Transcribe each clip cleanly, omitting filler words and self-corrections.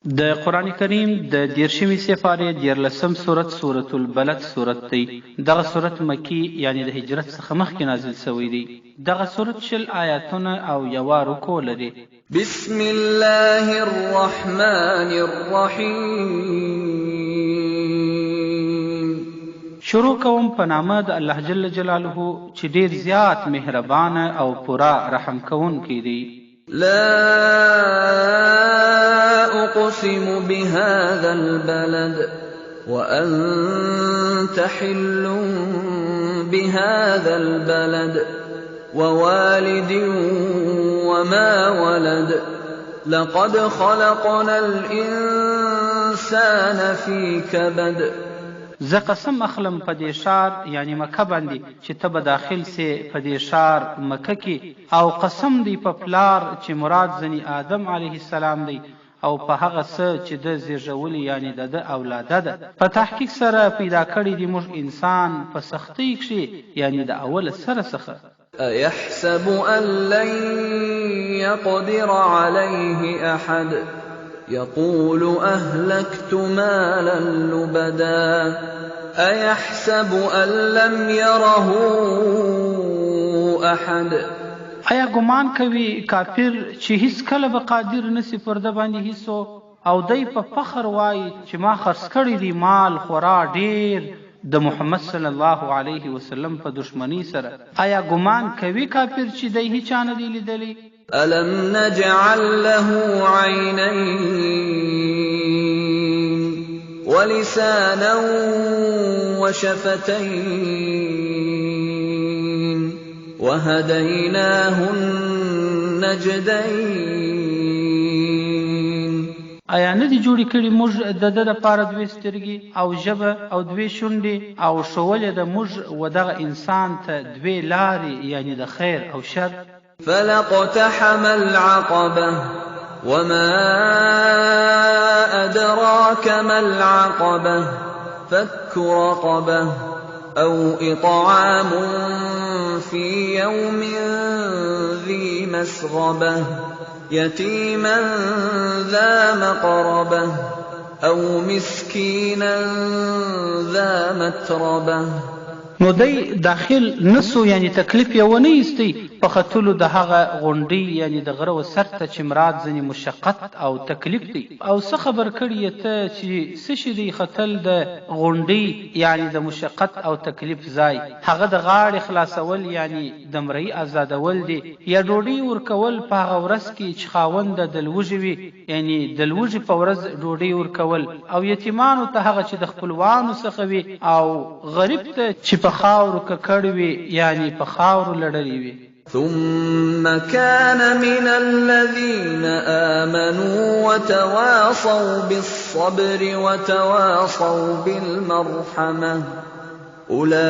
د قرآن کریم د 10 سپارې 14 سورت سورة البلد سورت دی. دغه سورت مکی یعنی د هجرت څخه مخکې نازل شوی دی. دغه سورت 20 آیاتونه او یوه رکوع لري. بسم الله الرحمن الرحیم. شروع کوم په نامه د الله جل جلاله چې ډیر زیات مهربان او پورا رحم کوونکی دی. لا أقسم بهذا البلد وأنت حل بهذا البلد ووالد وما ولد لقد خلقنا الإنسان في كبد. زه قسم اخلم په دې ښار یعنی مکه باندې چې ته به داخل سې په دې ښار مکه کې، او قسم دی په پلار چې مراد ځنې آدم علیه السلام دی، او په هغه څه چې د زیږولي یعنی د اولاده ده. په تحقیق سره پیدا کړی دی موږ انسان په سختۍ کښې یعنی د اول سره څخه. أيحسب أن لن يقدر عليه أحد يقول أهلكت مالا لبدا أيحسب أن لم يره أحد. آیا ګمان کوي کافر چې هیڅ کله به قادر نسی پر ده باندې هیڅو، او دی په فخر وایي چې ما خرڅ کړی دی مال خورا ډیر د محمد صلی الله علیه وسلم په دشمنی سره. آیا ګمان کوي کافر چې دی هیچا نه دی لیدلی؟ ألم نجعل له عينين ولسانا وشفتين وهديناه النجدين. آیا نه دي جوړې کړي موږ د ده دپاره دوې سترګې او ژبه او دوې شونډې، او ښولې د موږ و دغه انسان ته دوې لارې یعنی د خیر او شر. فلاقتحم العقبة وما أدراك ما العقبة فك رقبة أو إطعام في يوم ذي مسغبة يتيما ذا مقربة أو مسكينا ذا متربة. نو دی داخل نسو یعنی تکلیف یې ونه ایستی په ختلو د هغه غونډۍ یعنی د غره و سر ته چې مراد ځینې مشقت او تکلیف دی. او څه خبر کړي یې ته چې څه شي دی ختل د غونډۍ یعنی د مشقت او تکلیف ځای؟ هغه د غاړې خلاصول یعنی د مرۍ ازادول دی، یا ډوډۍ ورکول په هغه ورځ کې چې خاونده د لوږې وي یعنی د لوږې په ورځ ډوډۍ ورکول، او یتیمانو ته هغه چې د خپلوانو څخه وي، او غریب ته چې په خاورو ککړ وي یعنی په خاورو لړلي وي. ثم كان من الذين آمنوا وتواصوا بالصبر وتواصوا بالمرحمة أولئك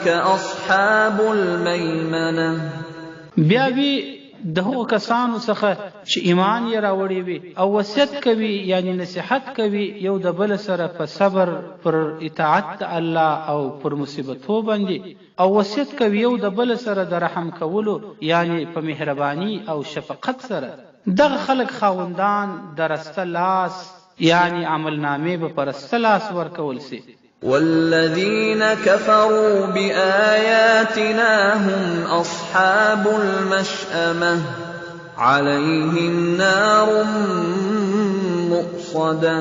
أصحاب الميمنة. بیا وی د هغو کسانو څخه چې ایمان یې راوړی وي او وصیت کوي یعنی نصیحت کوي یو د بل سره په صبر پر اطاعت د الله او پر مصیبتو باندې، او وصیت کوي یو د بل سره د رحم کولو یعنی په مهرباني او شفقت سره. دغه خلک خاوندان د رسته لاس یعنی عملنامې به په رسته لاس ورکول سي. والذين كفروا بآياتنا هم أصحاب المشأمة عليهم نار مؤصدة.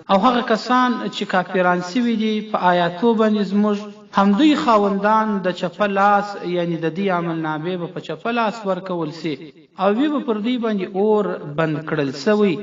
او هغه کسان چې کافران سوي دي په آیاتو باندې زموږ، همدوی خاوندان د چپه لاس یعنی د دې عملنامې به په چپه لاس ورکول سي، او وی به پر دوی باندې اور بند کړل سوی.